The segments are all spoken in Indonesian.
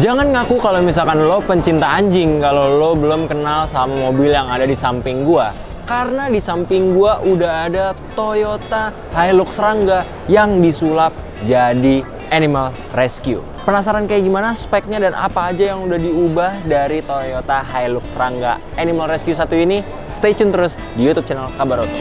Jangan ngaku kalau misalkan lo pencinta anjing kalau lo belum kenal sama mobil yang ada di samping gua. Karena di samping gua udah ada Toyota Hilux Rangga yang disulap jadi Animal Rescue. Penasaran kayak gimana speknya dan apa aja yang udah diubah dari Toyota Hilux Rangga Animal Rescue 1 ini? Stay tune terus di YouTube channel Kabar Oto.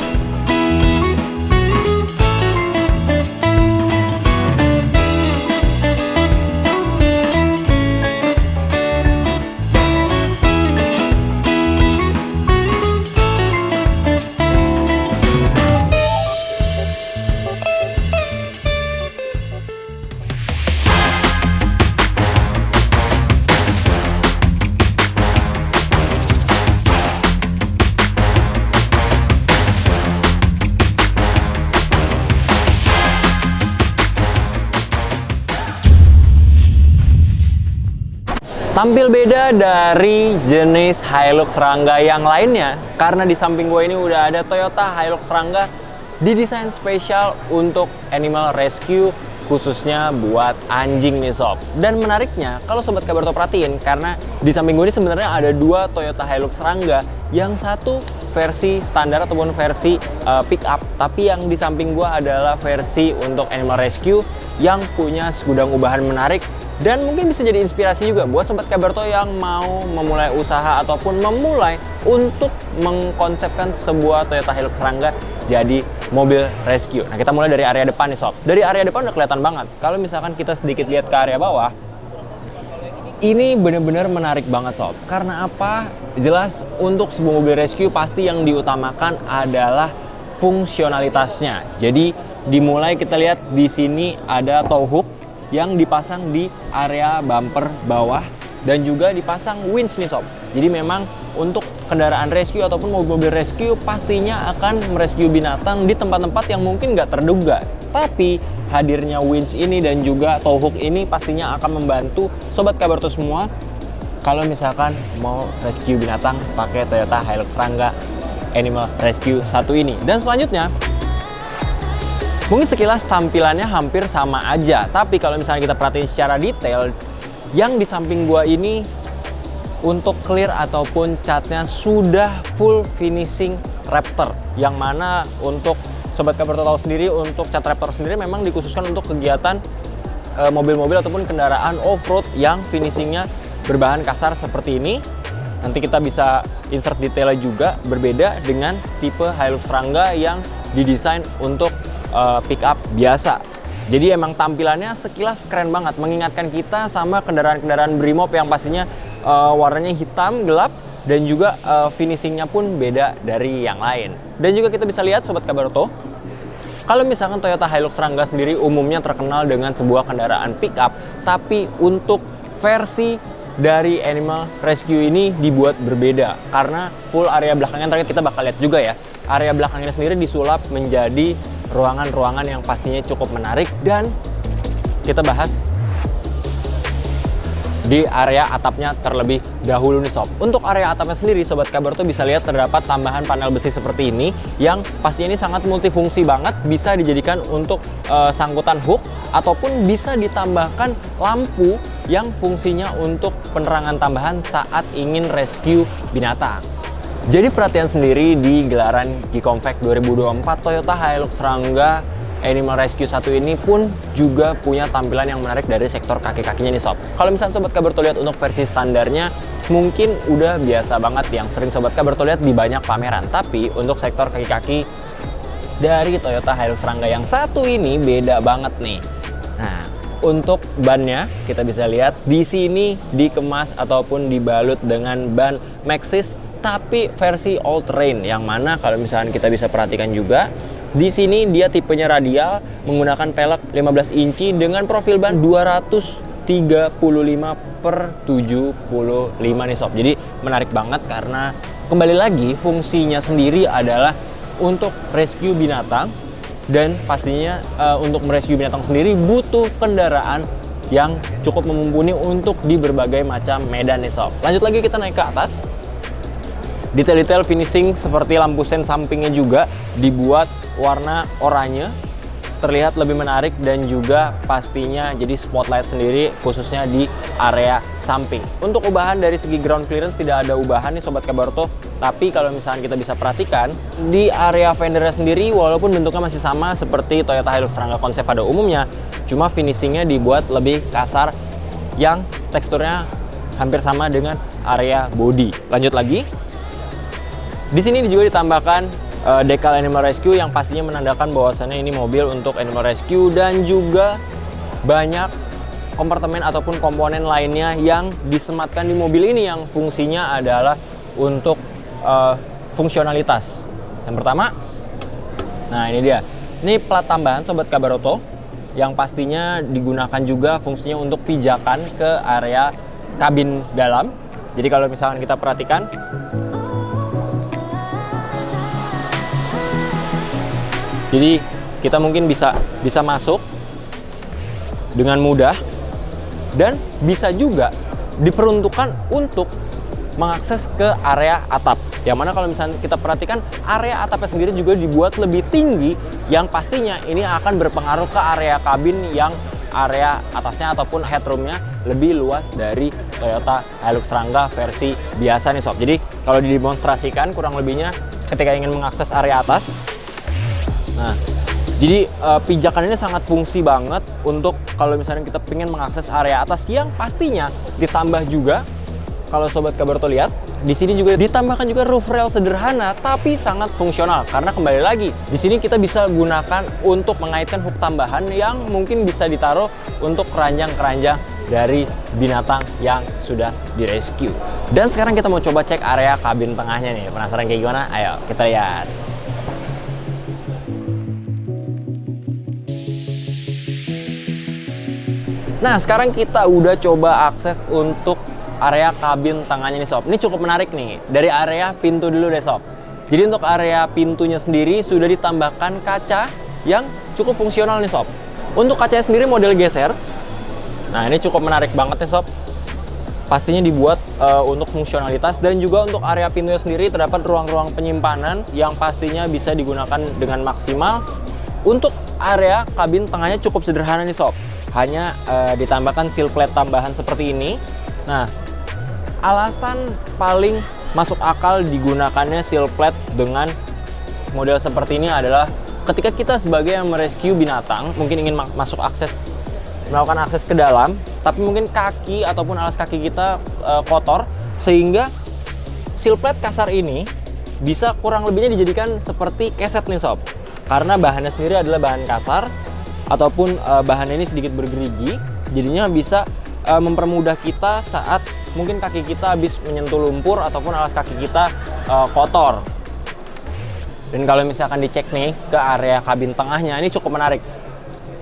Tampil beda dari jenis Hilux Rangga yang lainnya karena di samping gue ini udah ada Toyota Hilux Rangga didesain spesial untuk Animal Rescue khususnya buat anjing nih sob. Dan menariknya kalau sobat Kabar Oto perhatiin karena di samping gue ini sebenarnya ada dua Toyota Hilux Rangga, yang satu versi standar ataupun versi pick up, tapi yang di samping gue adalah versi untuk Animal Rescue yang punya segudang ubahan menarik. Dan mungkin bisa jadi inspirasi juga buat Sobat Kabar Oto yang mau memulai usaha ataupun memulai untuk mengkonsepkan sebuah Toyota Hilux Rangga jadi mobil rescue. Nah, kita mulai dari area depan nih sob. Dari area depan udah kelihatan banget. Kalau misalkan kita sedikit lihat ke area bawah, ini bener-bener menarik banget sob. Karena apa? Jelas untuk sebuah mobil rescue pasti yang diutamakan adalah fungsionalitasnya. Jadi dimulai kita lihat di sini ada tow hook yang dipasang di area bumper bawah dan juga dipasang winch nih sob. Jadi memang untuk kendaraan rescue ataupun mobil-mobil rescue pastinya akan merescue binatang di tempat-tempat yang mungkin nggak terduga. Tapi hadirnya winch ini dan juga tow hook ini pastinya akan membantu Sobat Kabar Oto semua kalau misalkan mau rescue binatang pakai Toyota Hilux Rangga Animal Rescue 1 ini. Dan selanjutnya, mungkin sekilas tampilannya hampir sama aja, tapi kalau misalnya kita perhatiin secara detail, yang di samping gua ini untuk clear ataupun catnya sudah full finishing Raptor, yang mana untuk Sobat Kabar Oto tahu sendiri, untuk cat Raptor sendiri memang dikhususkan untuk kegiatan mobil-mobil ataupun kendaraan off-road yang finishingnya berbahan kasar seperti ini. Nanti kita bisa insert detailnya juga, berbeda dengan tipe Hilux Rangga yang didesain untuk pick up biasa. Jadi emang tampilannya sekilas keren banget, mengingatkan kita sama kendaraan-kendaraan Brimob yang pastinya warnanya hitam gelap dan juga finishingnya pun beda dari yang lain. Dan juga kita bisa lihat Sobat Kabar Oto, kalau misalkan Toyota Hilux Rangga sendiri umumnya terkenal dengan sebuah kendaraan pick up, tapi untuk versi dari Animal Rescue ini dibuat berbeda karena full area belakangnya, ntar kita bakal lihat juga ya, area belakangnya sendiri disulap menjadi ruangan-ruangan yang pastinya cukup menarik. Dan kita bahas di area atapnya terlebih dahulu nih sob. Untuk area atapnya sendiri Sobat Kabar Oto bisa lihat terdapat tambahan panel besi seperti ini yang pastinya ini sangat multifungsi banget, bisa dijadikan untuk sangkutan hook ataupun bisa ditambahkan lampu yang fungsinya untuk penerangan tambahan saat ingin rescue binatang. Jadi perhatian sendiri di gelaran Gcomfect 2024 Toyota Hilux Rangga Animal Rescue 1 ini pun juga punya tampilan yang menarik dari sektor kaki-kakinya nih sob. Kalau misalnya Sobat Kabar Oto lihat untuk versi standarnya mungkin udah biasa banget yang sering Sobat Kabar Oto lihat di banyak pameran. Tapi untuk sektor kaki-kaki dari Toyota Hilux Rangga yang satu ini beda banget nih. Nah, untuk bannya kita bisa lihat di sini dikemas ataupun dibalut dengan ban Maxxis tapi versi all terrain, yang mana kalau misalkan kita bisa perhatikan juga di sini dia tipenya radial menggunakan pelek 15 inci dengan profil ban 235/75 nih sob. Jadi menarik banget karena kembali lagi fungsinya sendiri adalah untuk rescue binatang, dan pastinya untuk merescue binatang sendiri butuh kendaraan yang cukup mumpuni untuk di berbagai macam medan nih sob. Lanjut lagi kita naik ke atas. Detail-detail finishing seperti lampu sen sampingnya juga dibuat warna oranye, terlihat lebih menarik dan juga pastinya jadi spotlight sendiri khususnya di area samping. Untuk ubahan dari segi ground clearance tidak ada ubahan nih Sobat Kabarto, tapi kalau misalnya kita bisa perhatikan di area fendernya sendiri walaupun bentuknya masih sama seperti Toyota Hilux Serangga konsep pada umumnya, cuma finishingnya dibuat lebih kasar yang teksturnya hampir sama dengan area body. Lanjut lagi, di sini juga ditambahkan decal Animal Rescue yang pastinya menandakan bahwasannya ini mobil untuk Animal Rescue, dan juga banyak kompartemen ataupun komponen lainnya yang disematkan di mobil ini yang fungsinya adalah untuk fungsionalitas. Yang pertama, nah ini dia, ini plat tambahan Sobat Kabaroto yang pastinya digunakan juga fungsinya untuk pijakan ke area kabin dalam. Jadi kalau misalkan kita perhatikan, jadi kita mungkin bisa masuk dengan mudah dan bisa juga diperuntukkan untuk mengakses ke area atap. Yang mana kalau misalnya kita perhatikan area atapnya sendiri juga dibuat lebih tinggi yang pastinya ini akan berpengaruh ke area kabin yang area atasnya ataupun headroomnya lebih luas dari Toyota Hilux Serangga versi biasa nih Sob. Jadi kalau didemonstrasikan kurang lebihnya ketika ingin mengakses area atas, nah, jadi pijakan ini sangat fungsi banget untuk kalau misalnya kita pengen mengakses area atas, yang pastinya ditambah juga kalau Sobat Kabarto lihat di sini juga ditambahkan juga roof rail sederhana tapi sangat fungsional, karena kembali lagi di sini kita bisa gunakan untuk mengaitkan hook tambahan yang mungkin bisa ditaruh untuk keranjang-keranjang dari binatang yang sudah direscue. Dan sekarang kita mau coba cek area kabin tengahnya nih. Penasaran kayak gimana? Ayo kita lihat. Nah, sekarang kita udah coba akses untuk area kabin tengahnya nih Sob. Ini cukup menarik nih. Dari area pintu dulu deh Sob. Jadi untuk area pintunya sendiri sudah ditambahkan kaca yang cukup fungsional nih Sob. Untuk kacanya sendiri model geser. Nah, ini cukup menarik banget nih Sob. Pastinya dibuat untuk fungsionalitas, dan juga untuk area pintunya sendiri terdapat ruang-ruang penyimpanan yang pastinya bisa digunakan dengan maksimal. Untuk area kabin tengahnya cukup sederhana nih Sob. Hanya ditambahkan seal plate tambahan seperti ini. Nah, alasan paling masuk akal digunakannya seal plate dengan model seperti ini adalah ketika kita sebagai yang merescue binatang mungkin ingin melakukan akses ke dalam, tapi mungkin kaki ataupun alas kaki kita kotor, sehingga seal plate kasar ini bisa kurang lebihnya dijadikan seperti keset nih Sob. Karena bahannya sendiri adalah bahan kasar ataupun bahan ini sedikit bergerigi, jadinya bisa mempermudah kita saat mungkin kaki kita habis menyentuh lumpur ataupun alas kaki kita kotor. Dan kalau misalkan dicek nih ke area kabin tengahnya, ini cukup menarik.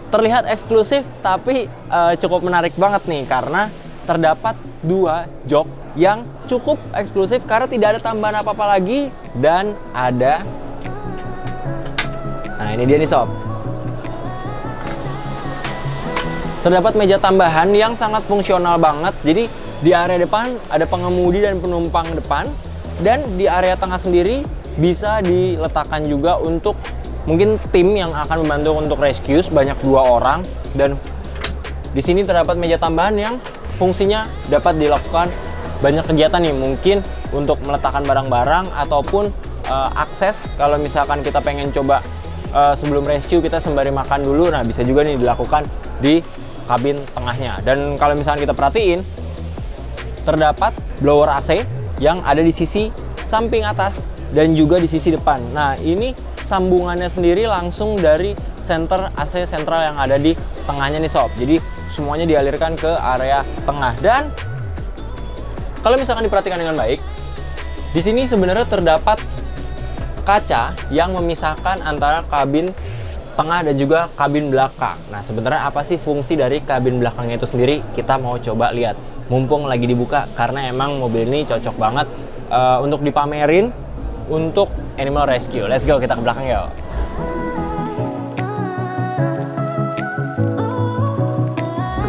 Terlihat eksklusif tapi cukup menarik banget nih, karena terdapat dua jok yang cukup eksklusif karena tidak ada tambahan apa-apa lagi, dan ada, nah ini dia nih Sob. Terdapat meja tambahan yang sangat fungsional banget. Jadi di area depan ada pengemudi dan penumpang depan, dan di area tengah sendiri bisa diletakkan juga untuk mungkin tim yang akan membantu untuk rescue sebanyak 2 orang. Dan di sini terdapat meja tambahan yang fungsinya dapat dilakukan banyak kegiatan nih, mungkin untuk meletakkan barang-barang ataupun akses kalau misalkan kita pengen coba sebelum rescue kita sembari makan dulu. Nah, bisa juga nih dilakukan di kabin tengahnya. Dan kalau misalkan kita perhatiin, terdapat blower AC yang ada di sisi samping atas dan juga di sisi depan. Nah, ini sambungannya sendiri langsung dari center AC sentral yang ada di tengahnya nih Sob. Jadi semuanya dialirkan ke area tengah. Dan kalau misalkan diperhatikan dengan baik, di sini sebenarnya terdapat kaca yang memisahkan antara kabin tengah dan juga kabin belakang. Nah, sebenarnya apa sih fungsi dari kabin belakangnya itu sendiri? Kita mau coba lihat. Mumpung lagi dibuka, karena emang mobil ini cocok banget untuk dipamerin untuk Animal Rescue. Let's go, kita ke belakang yuk.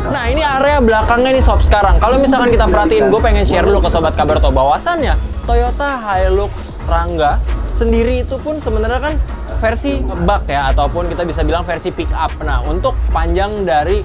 Nah, ini area belakangnya nih Sob sekarang. Kalau misalkan kita perhatiin, gue pengen share dulu ke Sobat Kabarto bahwasannya Toyota Hilux Rangga sendiri itu pun sebenarnya kan versi bak ya, ataupun kita bisa bilang versi pick up. Nah, untuk panjang dari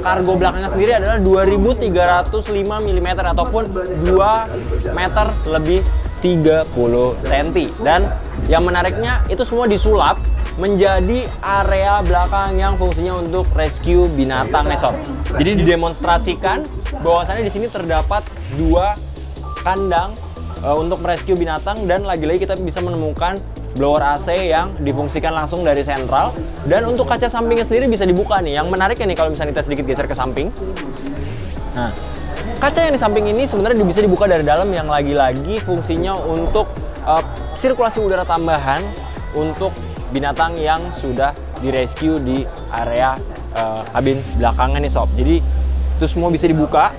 kargo belakangnya sendiri adalah 2305 mm ataupun 2 meter lebih 30 cm. Dan yang menariknya itu semua disulap menjadi area belakang yang fungsinya untuk rescue binatang nih sob. Jadi didemonstrasikan bahwasannya di sini terdapat 2 kandang untuk merescue binatang, dan lagi-lagi kita bisa menemukan blower AC yang difungsikan langsung dari sentral. Dan untuk kaca sampingnya sendiri bisa dibuka nih. Yang menariknya nih, kalau misalnya kita sedikit geser ke samping, nah kaca yang di samping ini sebenarnya bisa dibuka dari dalam, yang lagi-lagi fungsinya untuk sirkulasi udara tambahan untuk binatang yang sudah direscue di area kabin belakangnya nih sob. Jadi itu semua bisa dibuka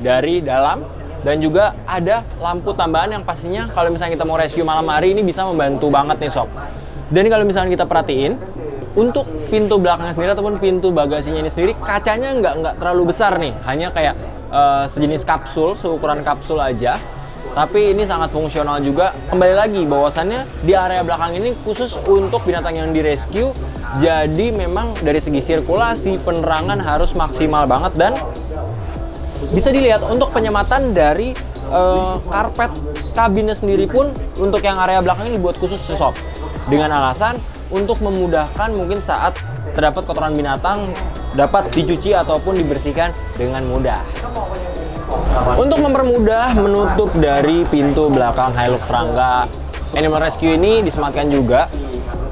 dari dalam, dan juga ada lampu tambahan yang pastinya kalau misalnya kita mau rescue malam hari ini bisa membantu banget nih sob. Dan kalau misalnya kita perhatiin, untuk pintu belakangnya sendiri ataupun pintu bagasinya ini sendiri, kacanya nggak terlalu besar nih, hanya kayak sejenis kapsul, seukuran kapsul aja. Tapi ini sangat fungsional juga. Kembali lagi bahwasannya di area belakang ini khusus untuk binatang yang direscue. Jadi memang dari segi sirkulasi, penerangan harus maksimal banget, dan bisa dilihat untuk penyematan dari karpet kabinnya sendiri pun untuk yang area belakang ini dibuat khusus sob, dengan alasan untuk memudahkan mungkin saat terdapat kotoran binatang dapat dicuci ataupun dibersihkan dengan mudah. Untuk mempermudah menutup dari pintu belakang Hilux Rangga Animal Rescue ini disematkan juga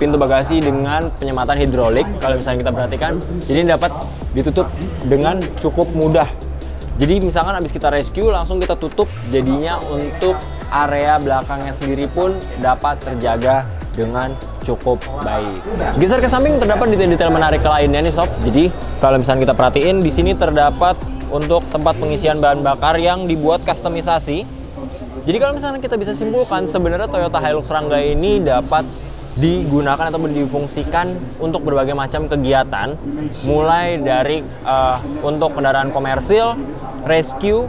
pintu bagasi dengan penyematan hidrolik. Kalau misalnya kita perhatikan, jadi dapat ditutup dengan cukup mudah. Jadi misalkan habis kita rescue langsung kita tutup, jadinya untuk area belakangnya sendiri pun dapat terjaga dengan cukup baik. Geser ke samping terdapat detail-detail menarik lainnya nih sob. Jadi kalau misalnya kita perhatiin, di sini terdapat untuk tempat pengisian bahan bakar yang dibuat kustomisasi. Jadi kalau misalnya kita bisa simpulkan, sebenarnya Toyota Hilux Rangga ini dapat digunakan ataupun difungsikan untuk berbagai macam kegiatan, mulai dari untuk kendaraan komersil, rescue,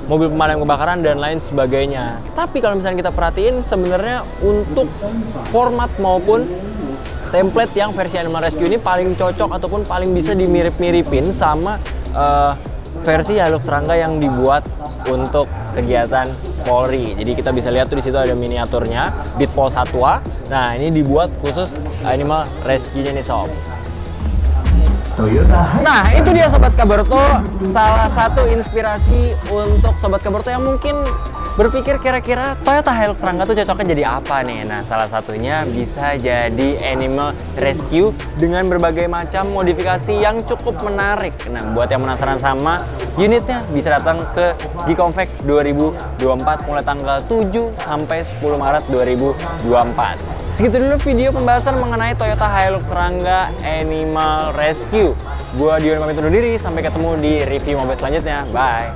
mobil pemadam kebakaran, dan lain sebagainya. Tapi kalau misalnya kita perhatiin, sebenarnya untuk format maupun template yang versi Animal Rescue ini paling cocok ataupun paling bisa dimirip-miripin sama versi Hilux Rangga yang dibuat untuk kegiatan Polri. Jadi kita bisa lihat tuh di situ ada miniaturnya Bitpol Satwa. Nah, ini dibuat khusus Animal Rescue-nya nih sob. Nah, itu dia Sobat Kabarto, salah satu inspirasi untuk Sobat Kabarto yang mungkin berpikir kira-kira Toyota Hilux Rangga tuh cocoknya jadi apa nih. Nah, salah satunya bisa jadi Animal Rescue dengan berbagai macam modifikasi yang cukup menarik. Nah, buat yang penasaran sama unitnya, bisa datang ke Gikomfek 2024 mulai tanggal 7 sampai 10 Maret 2024. Segitu dulu video pembahasan mengenai Toyota Hilux Rangga Animal Rescue. Gua Dion pamit undur diri, sampai ketemu di review mobil selanjutnya. Bye.